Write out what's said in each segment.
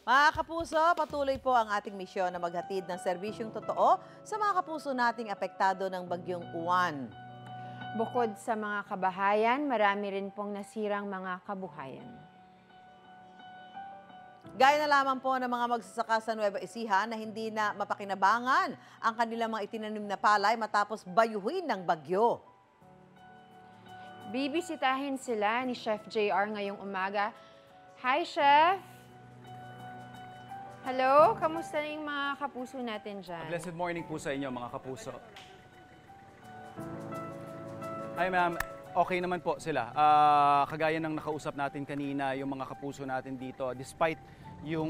Mga kapuso, patuloy po ang ating misyon na maghatid ng serbisyong totoo sa mga kapuso nating apektado ng bagyong Uwan. Bukod sa mga kabahayan, marami rin pong nasirang mga kabuhayan. Gaya na lamang po ng mga magsasaka sa Nueva Ecija na hindi na mapakinabangan ang kanilang mga itinanim na palay matapos bayuhin ng bagyo. Bibisitahin sila ni Chef JR ngayong umaga. Hi, Chef! Hello, kamusta na yung mga kapuso natin dyan? Blessed morning po sa inyo mga kapuso. Hi ma'am, okay naman po sila. Kagaya ng nakausap natin kanina, yung mga kapuso natin dito, despite yung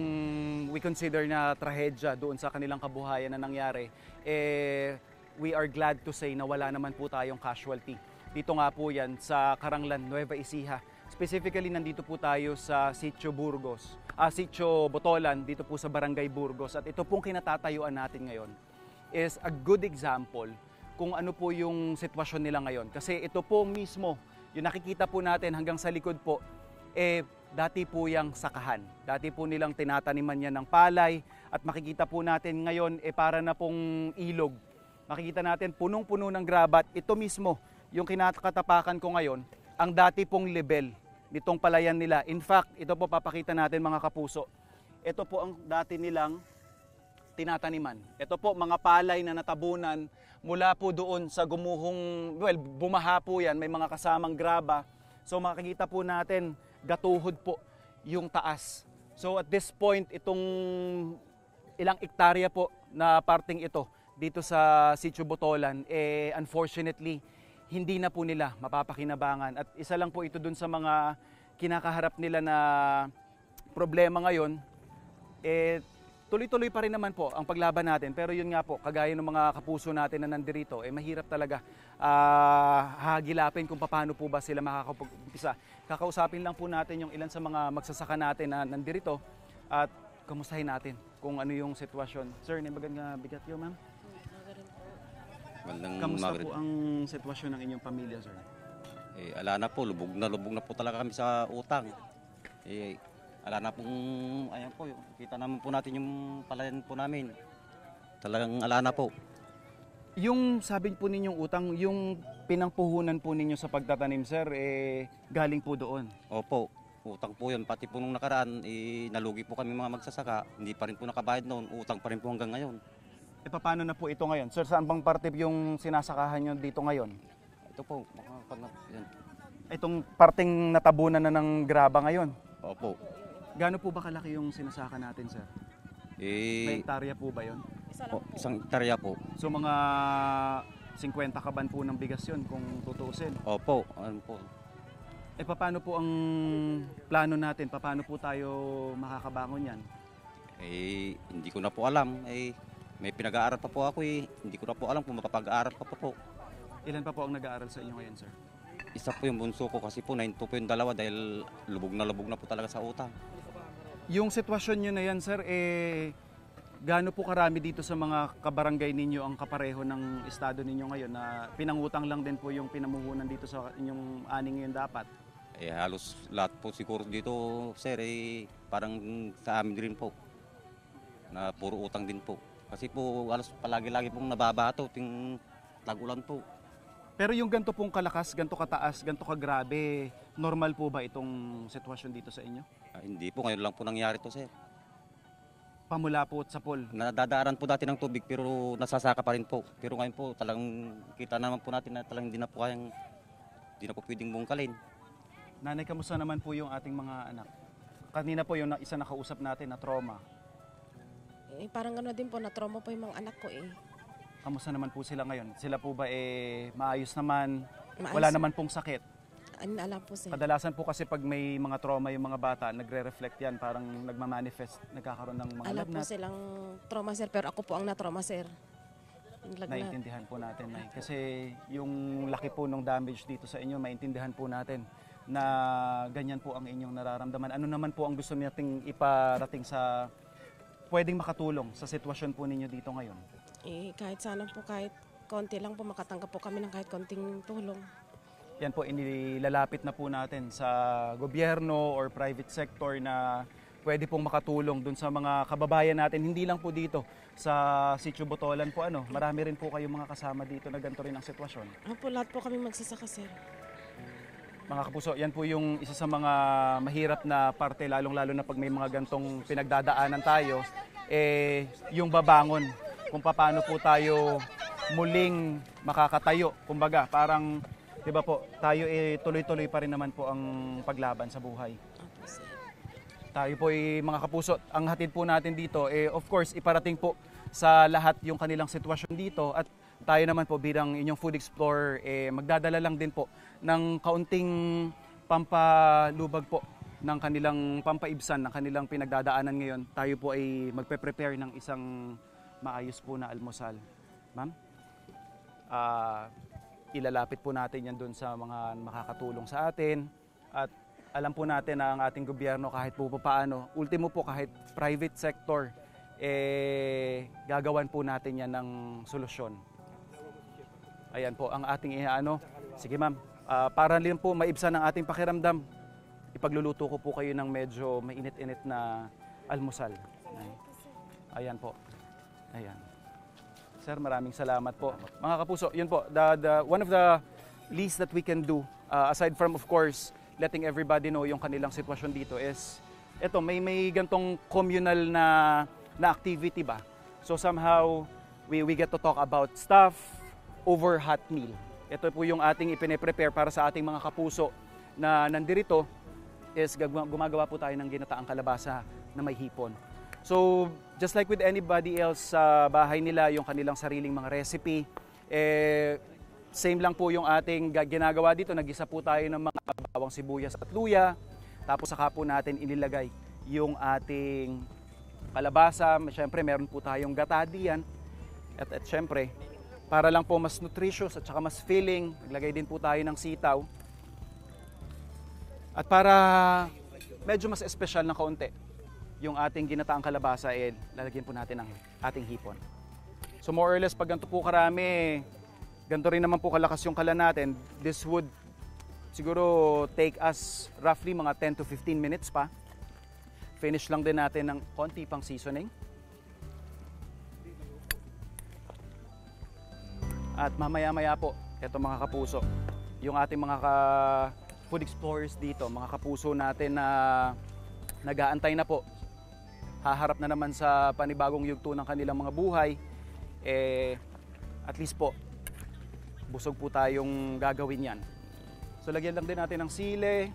we consider na trahedya doon sa kanilang kabuhayan na nangyari, we are glad to say na wala naman po tayong casualty. Dito nga po yan sa Karanglan, Nueva Ecija. Specifically, nandito po tayo sa Sitio Sitio Botolan, dito po sa Barangay Burgos. At ito pong kinatatayuan natin ngayon is a good example kung ano po yung sitwasyon nila ngayon. Kasi ito po mismo, yung nakikita po natin hanggang sa likod po, dati po yung sakahan. Dati po nilang tinataniman yan ng palay at makikita po natin ngayon, para na pong ilog. Makikita natin punong-puno ng grabat. Ito mismo, yung kinakatapakan ko ngayon, ang dati pong level nitong palayan nila. In fact, ito po papakita natin mga kapuso. Ito po ang dati nilang tinataniman. Ito po mga palay na natabunan mula po doon sa gumuhong, bumaha po yan, may mga kasamang graba. So makikita po natin, gatuhod po yung taas. So at this point, itong ilang ektarya po na parting ito dito sa Sitio Botolan, unfortunately, hindi na po nila mapapakinabangan. At isa lang po ito dun sa mga kinakaharap nila na problema ngayon. Tuloy-tuloy pa rin naman po ang paglaban natin. Pero yun nga po, kagaya ng mga kapuso natin na nandirito, mahirap talaga hagilapin kung paano po ba sila makakapag-umpisa. Kakausapin lang po natin yung ilan sa mga magsasaka natin na nandirito at kumustahin natin kung ano yung sitwasyon. Sir, nabagan nga bigat yun, ma'am? Kamusta po ang sitwasyon ng inyong pamilya, sir? Ala na po, lubog na po talaga kami sa utang. Ala na pong, ayan po, kita naman po natin yung palayan po namin. Talagang ala na po. Yung sabi po ninyong utang, yung pinangpuhunan po ninyo sa pagtatanim, sir, galing po doon? Opo, utang po yun. Pati po nung nakaraan, nalugi po kami mga magsasaka. Hindi pa rin po nakabayad noon, utang pa rin po hanggang ngayon. Paano na po ito ngayon? Sir, saan bang parte yung sinasakahan nyo dito ngayon? Ito po, yan. Itong parting natabunan na ng graba ngayon? Opo. Gaano po ba kalaki yung sinasaka natin, sir? May hektarya po ba yun? Isang hektarya po. So mga 50 kaban po ng bigas yun kung tutuusin? Opo, ano po. Paano po ang plano natin? Paano po tayo makakabangon yan? Hindi ko na po alam. May pinag-aaral pa po ako Hindi ko na po alam kung makapag-aaral pa po. Ilan pa po ang nag-aaral sa inyo ngayon, sir? Isa po yung bunso ko kasi po 9 po yung dalawa dahil lubog na po talaga sa utang. Yung sitwasyon nyo na yan, sir, gaano po karami dito sa mga kabarangay ninyo ang kapareho ng estado ninyo ngayon na pinangutang lang din po yung pinamuhunan dito sa inyong aning ngayon dapat? Halos lahat po siguro dito, sir, parang sa amin rin po na puro utang din po. Kasi po, halos palagi-lagi pong nababato, ting tag-ulan po. Pero yung ganito pong kalakas, ganito kataas, ganito kagrabe, normal po ba itong sitwasyon dito sa inyo? Hindi po, ngayon lang po nangyari to, sir. Pamula po sa pool? Nadadaaran po dati ng tubig pero nasasaka pa rin po. Pero ngayon po, talagang kita naman po natin na talagang hindi na po pwedeng bungkalin. Nanay, kamusta naman po yung ating mga anak? Kanina po yung isa nakausap natin na trauma. Parang gano'n din po, na-trauma po yung mga anak ko Kamusta naman po sila ngayon? Sila po ba maayos naman? Maayos. Wala naman pong sakit? Alam po sir. Kadalasan po kasi pag may mga trauma yung mga bata, nagre-reflect yan, parang nagmamanifest, nagkakaroon ng mga Alam po lagnat. silang trauma sir, pero ako po ang na-trauma sir. Naiintindihan po natin, Nay. Kasi yung laki po ng damage dito sa inyo, maintindihan po natin na ganyan po ang inyong nararamdaman. Ano naman po ang gusto nating iparating sa pwedeng makatulong sa sitwasyon po ninyo dito ngayon? Kahit sana po, kahit konti lang po, makatanggap po kami ng kahit konting tulong. Yan po, inilalapit na po natin sa gobyerno or private sector na pwede pong makatulong dun sa mga kababayan natin, hindi lang po dito sa Sitio Botolan po, marami rin po kayong mga kasama dito na ganito rin ang sitwasyon. Opo, lahat po kami magsasaka, sir. Mga kapuso, yan po yung isa sa mga mahirap na parte, lalong-lalo na pag may mga gantong pinagdadaanan tayo, yung babangon kung paano po tayo muling makakatayo. Kumbaga, parang, di ba po, tayo tuloy-tuloy pa rin naman po ang paglaban sa buhay. Opo, sir. Tayo po mga kapuso, ang hatid po natin dito, of course, iparating po sa lahat yung kanilang sitwasyon dito at tayo naman po bilang inyong food explorer, magdadala lang din po ng kaunting pampalubag po ng kanilang pampaibsan, ng kanilang pinagdadaanan ngayon. Tayo po ay magpe-prepare ng isang maayos po na almusal. Ma'am, ilalapit po natin yan doon sa mga makakatulong sa atin at alam po natin na ang ating gobyerno kahit po paano, ultimo po kahit private sector, gagawan po natin yan ng solusyon. Ayan po ang ating Sige ma'am, para rin po maibsan ang ating pakiramdam, ipagluluto ko po kayo ng medyo mainit-init na almusal. Ayan po. Ayan. Sir, maraming salamat po. Mga kapuso, yun po, one of the least that we can do, aside from of course, letting everybody know yung kanilang sitwasyon dito is, eto, may gantong communal na activity ba? So somehow, we get to talk about stuff over hot meal. Ito po yung ating ipine-prepare para sa ating mga kapuso na nandirito is gumagawa po tayo ng ginataang kalabasa na may hipon. So, just like with anybody else sa bahay nila, yung kanilang sariling mga recipe, same lang po yung ating ginagawa dito. Nag-isa po tayo ng mga bawang sibuyas at luya. Tapos saka po natin inilagay yung ating kalabasa. Siyempre, meron po tayong gata diyan. At siyempre, para lang po mas nutritious at saka mas filling, naglagay din po tayo ng sitaw. At para medyo mas espesyal na kaunti, yung ating ginataang kalabasa, lalagyan po natin ng ating hipon. So more or less, pag ganito po karami, ganito rin naman po kalakas yung kala natin, this would siguro take us roughly mga 10 to 15 minutes pa. Finish lang din natin ng konti pang seasoning. At mamaya-maya po, eto mga kapuso, yung ating mga food explorers dito, mga kapuso natin na nag-aantay na po, haharap na naman sa panibagong yugto ng kanilang mga buhay, at least po, busog po tayong gagawin yan. So lagyan lang din natin ng sili,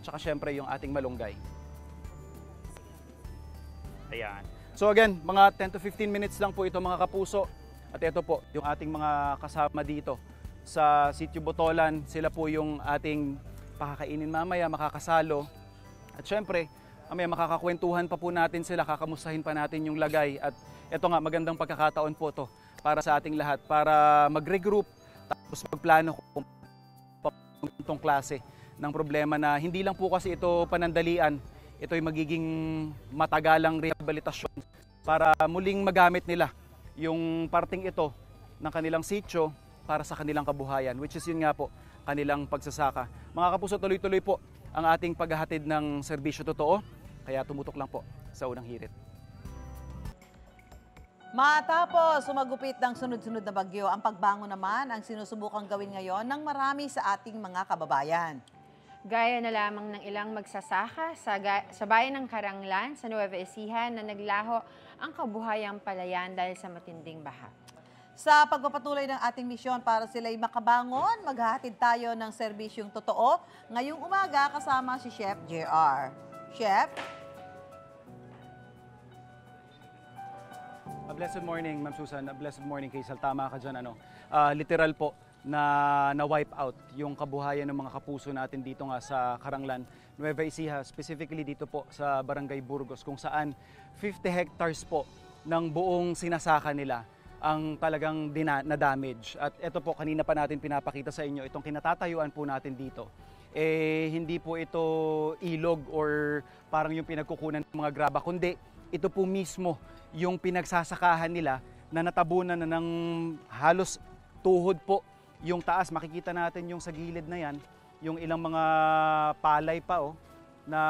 tsaka syempre yung ating malunggay. Ayan. So again, mga 10 to 15 minutes lang po ito mga kapuso. At ito po, yung ating mga kasama dito sa Sitio Botolan. Sila po yung ating pakakainin mamaya, makakasalo. At syempre, mamaya makakakwentuhan pa po natin sila, kakamustahin pa natin yung lagay. At ito nga, magandang pagkakataon po to para sa ating lahat, para mag-regroup, tapos magplano kung itong klase ng problema na hindi lang po kasi ito panandalian, ito ay magiging matagalang rehabilitasyon para muling magamit nila yung parting ito ng kanilang sitio para sa kanilang kabuhayan, which is yun nga po, kanilang pagsasaka. Mga kapuso, tuloy-tuloy po ang ating paghahatid ng serbisyo totoo, kaya tumutok lang po sa unang hirit. Matapos sumagupit ng sunod-sunod na bagyo, ang pagbangon naman ang sinusubukang gawin ngayon ng marami sa ating mga kababayan. Gaya na lamang ng ilang magsasaka sa bayan ng Karanglan sa Nueva Ecija na naglaho ang kabuhayang palayan dahil sa matinding baha. Sa pagpapatuloy ng ating misyon para sila'y makabangon, maghahatid tayo ng serbisyong totoo ngayong umaga kasama si Chef JR. Chef? A blessed morning, Ma'am Susan. A blessed morning, Kaysal. Tama ka dyan. Literal po na wipe out yung kabuhayan ng mga kapuso natin dito nga sa Karanglan, Nueva Ecija, specifically dito po sa Barangay Burgos, kung saan 50 hectares po ng buong sinasaka nila ang talagang na-damage. At ito po, kanina pa natin pinapakita sa inyo, itong kinatatayuan po natin dito. Hindi po ito ilog or parang yung pinagkukunan ng mga graba, kundi ito po mismo yung pinagsasakahan nila na natabunan na ng halos tuhod po yung taas. Makikita natin yung sa gilid na yan, yung ilang mga palay pa, na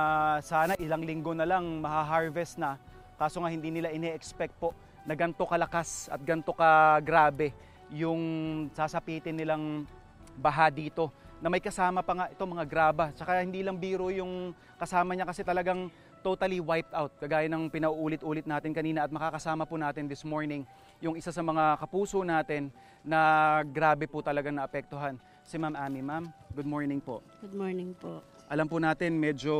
sana ilang linggo na lang maha-harvest na. Kaso nga hindi nila ine-expect po na ganito kalakas at ganito kagrabe yung sasapitin nilang baha dito. Na may kasama pa nga ito mga graba. Tsaka hindi lang biro yung kasama niya kasi talagang totally wiped out. Kagaya ng pinauulit-ulit natin kanina at makakasama po natin this morning yung isa sa mga kapuso natin na grabe po talaga naapektuhan. Si Ma'am Ami. Ma'am, good morning po. Good morning po. Alam po natin medyo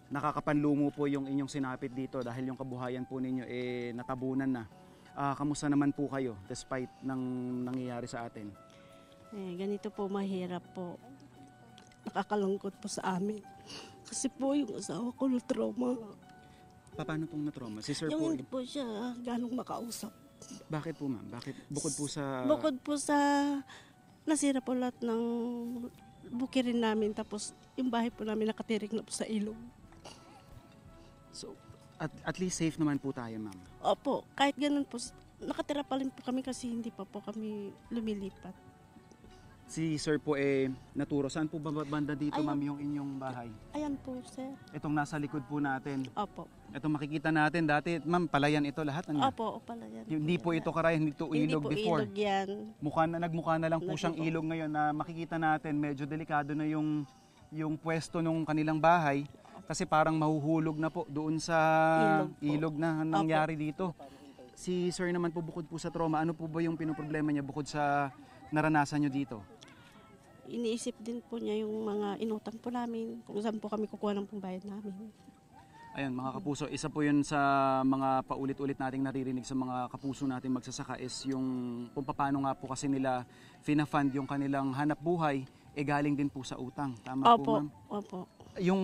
nakakapanlumo po yung inyong sinapit dito dahil yung kabuhayan po ninyo natabunan na. Kamusta naman po kayo despite ng nangyayari sa atin? Ganito po, mahirap po. Nakakalungkot po sa amin. Kasi po yung asawa ko na trauma. Paano pong na-trauma? Si Sir Yung po, hindi po siya ganong makausap. bakit po ma'am? Bakit? Bukod po sa... Bukod po sa nasira po lahat ng bukirin namin. Tapos yung bahay po namin nakatirik na po sa ilog. So, at least safe naman po tayo ma'am. Opo, kahit ganun po, nakatira pa rin po kami kasi hindi pa po kami lumilipat. Si Sir po naturo. Saan po ba banda dito Ayun. ma'am yung inyong bahay? Ayan po, sir. Itong nasa likod po natin. Opo. Itong makikita natin dati, ma'am, palayan ito lahat. Ano? Opo, pala yan. Hindi po ito karaya, hindi ito ilog Hindi po before. ilog yan. Nagmukha na lang po siyang Nagmukha. ilog ngayon na makikita natin medyo delikado na yung pwesto ng kanilang bahay kasi parang mahuhulog na po doon sa Ilog po. ilog na nangyari dito. Si Sir naman po bukod po sa trauma, ano po ba yung pinoproblema niya bukod sa naranasan niyo dito? Iniisip din po niya yung mga inutang po namin, kung saan po kami kukuha ng pambayad namin. Ayun mga kapuso, isa po yun sa mga paulit-ulit nating naririnig sa mga kapuso nating magsasaka is yung kung paano nga po kasi nila fina-fund yung kanilang hanap buhay, galing din po sa utang. Tama po Opo, ma'am? opo. Yung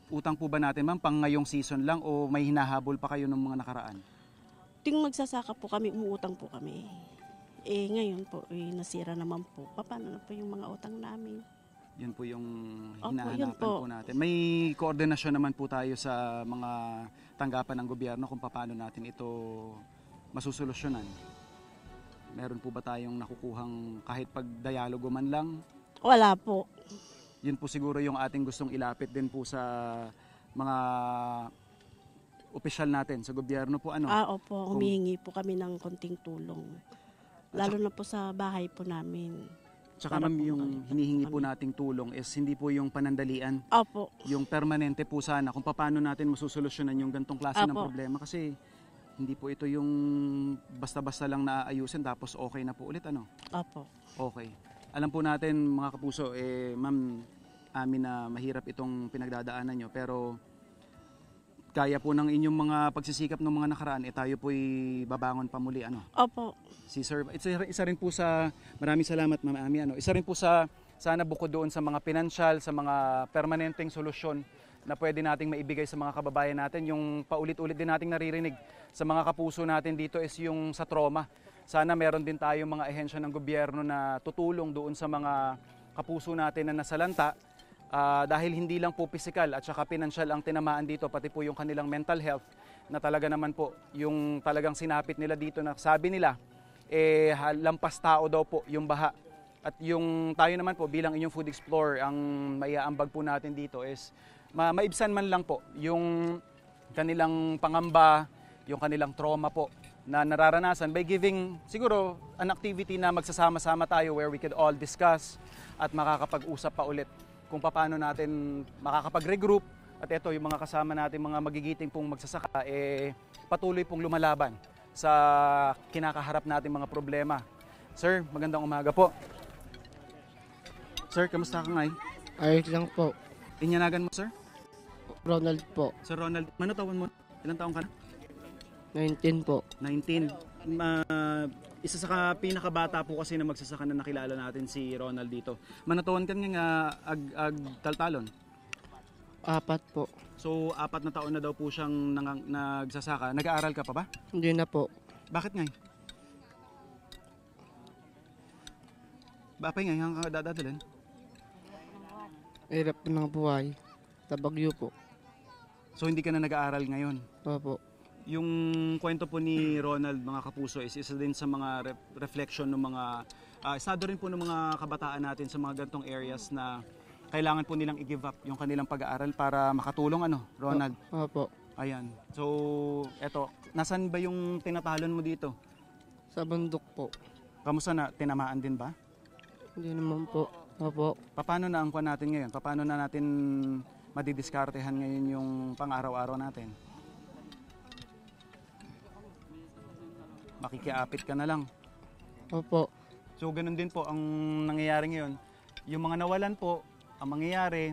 utang po ba natin ma'am pang ngayong season lang o may hinahabol pa kayo ng mga nakaraan? Ting magsasaka po kami, umuutang po kami. Ngayon po, nasira naman po. Paano na po yung mga utang namin? Yun po yung Opo, hinahanapan yun po. po natin. May koordinasyon naman po tayo sa mga tanggapan ng gobyerno kung paano natin ito masusolusyonan. Meron po ba tayong nakukuhang kahit pag-dialogo man lang? Wala po. Yun po siguro yung ating gustong ilapit din po sa mga opisyal natin, sa gobyerno po. Ano? Opo, humihingi po kami ng konting tulong. Lalo na po sa bahay po namin. Tsaka Para ma'am, po yung makalipat hinihingi po po nating tulong is hindi po yung panandalian. Opo. Yung permanente po sana kung paano natin masusolusyonan yung gantong klase ng Apo. problema kasi hindi po ito yung basta-basta lang naaayusin tapos okay na po ulit ano. Opo. Okay. Alam po natin mga kapuso ma'am amin na mahirap itong pinagdadaanan nyo pero kaya po ng inyong mga pagsisikap ng mga nakaraan tayo po'y babangon pa muli ano. Opo. Si Sir, isa rin po sa, maraming salamat Ma'am Ami, isa rin po sa, sana bukod doon sa mga pinansyal, sa mga permanenteng solusyon na pwede nating maibigay sa mga kababayan natin. Yung paulit-ulit din nating naririnig sa mga kapuso natin dito is yung sa trauma. Sana meron din tayong mga ehensya ng gobyerno na tutulong doon sa mga kapuso natin na nasalanta dahil hindi lang po physical at saka pinansyal ang tinamaan dito, pati po yung kanilang mental health na talaga naman po yung talagang sinapit nila dito na sabi nila lampas tao daw po yung baha. At yung tayo naman po bilang inyong Food Explorer, ang maiaambag po natin dito is maibsan man lang po yung kanilang pangamba, yung kanilang trauma po na nararanasan by giving siguro an activity na magsasama-sama tayo where we could all discuss at makakapag-usap pa ulit kung paano natin makakapag-regroup at ito yung mga kasama natin mga magigiting pong magsasaka patuloy pong lumalaban sa kinakaharap natin mga problema. Sir, magandang umaga po. Sir, kamusta ka ngayon? Ayos lang po. Inyanagan mo, sir? Ronald po. Sir Ronald, manatawan mo? Ilang taong ka na? 19 po. 19. Isa sa pinakabata po kasi na magsasaka na nakilala natin si Ronald dito. Manatawan ka nga taltalon. 4 po. So, 4 na taon na daw po siyang nagsasaka. Nag-aaral ka pa ba? Hindi na po. Bakit nga? Bakit nga yung dadalhin? Hirap po ng buhay. Sa Bagyo po. So, hindi ka na nag-aaral ngayon? Opo. Yung kwento po ni Ronald, mga kapuso, is isa din sa mga reflection ng mga estado rin po ng mga kabataan natin sa mga gantong areas na kailangan po nilang i-give up yung kanilang pag-aaral para makatulong, Ronald? Opo. Ayan. So, eto, nasan ba yung tinatalon mo dito? Sa bundok po. Kamusta na? Tinamaan din ba? Hindi naman po. Opo. Paano na ang kuwan natin ngayon? Paano na natin madidiskartehan ngayon yung pang-araw-araw natin? Makikiapit ka na lang. Opo. So, ganun din po ang nangyayari ngayon. Yung mga nawalan po, ang mangyayari,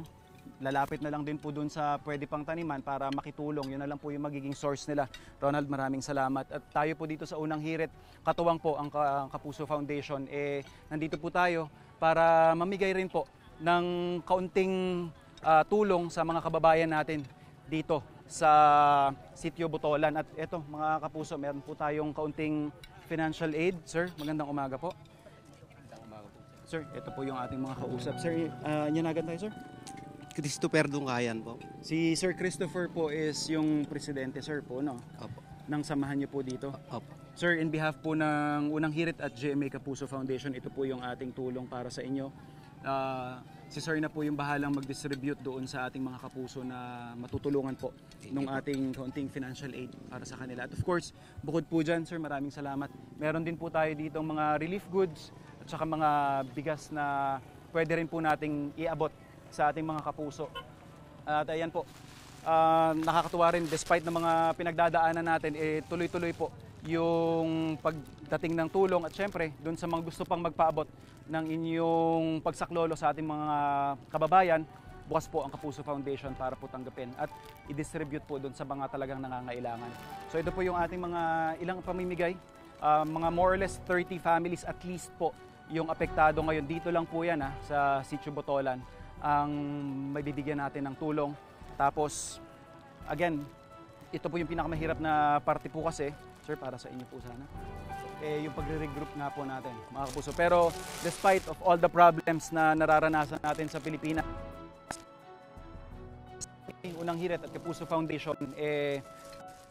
lalapit na lang din po dun sa pwede pang taniman para makitulong. Yun na lang po yung magiging source nila. Ronald, maraming salamat. At tayo po dito sa Unang Hirit, katuwang po ang Kapuso Foundation. Nandito po tayo para mamigay rin po ng kaunting tulong sa mga kababayan natin dito sa Sitio Botolan. At eto, mga kapuso, meron po tayong kaunting financial aid. Sir, magandang umaga po. Sir, ito po yung ating mga kausap. Sir, nyanagan tayo, sir? Christopher Dungkayan po. Si Sir Christopher po is yung presidente, sir po, no? Opo. Nang samahan niyo po dito. Opo. Sir, in behalf po ng Unang Hirit at GMA Kapuso Foundation, ito po yung ating tulong para sa inyo. Si Sir na po yung bahalang mag-distribute doon sa ating mga kapuso na matutulungan po ng ating kaunting financial aid para sa kanila. At of course, bukod po dyan, Sir, maraming salamat. Meron din po tayo dito mga relief goods at saka mga bigas na pwede rin po nating iabot sa ating mga kapuso. At ayan po, nakakatuwa rin despite ng mga pinagdadaanan natin, tuloy-tuloy po yung pagdating ng tulong at syempre doon sa mga gusto pang magpaabot ng inyong pagsaklolo sa ating mga kababayan, bukas po ang Kapuso Foundation para po tanggapin at i-distribute po doon sa mga talagang nangangailangan. So ito po yung ating mga ilang pamimigay, mga more or less 30 families at least po yung apektado ngayon. Dito lang po yan sa Sitio Botolan ang may bibigyan natin ng tulong. Tapos, again, ito po yung pinakamahirap na parte po kasi, sir, para sa inyo po sana, yung pagre-regroup nga po natin, mga kapuso. Pero, despite of all the problems na nararanasan natin sa Pilipinas, Unang Hirit at Kapuso Foundation,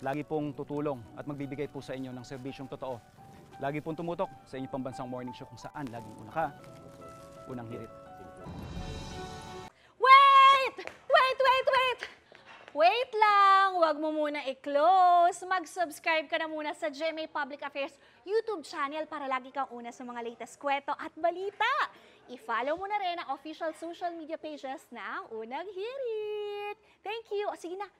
lagi pong tutulong at magbibigay po sa inyo ng serbisyong totoo. Lagi pong tumutok sa inyong pambansang morning show kung saan laging una ka, Unang Hirit. Wait lang! Huwag mo muna i-close. Mag-subscribe ka na muna sa GMA Public Affairs YouTube channel para lagi kang una sa mga latest kwento at balita. I-follow mo na rin ang official social media pages ng Unang Hirit. Thank you. O sige na,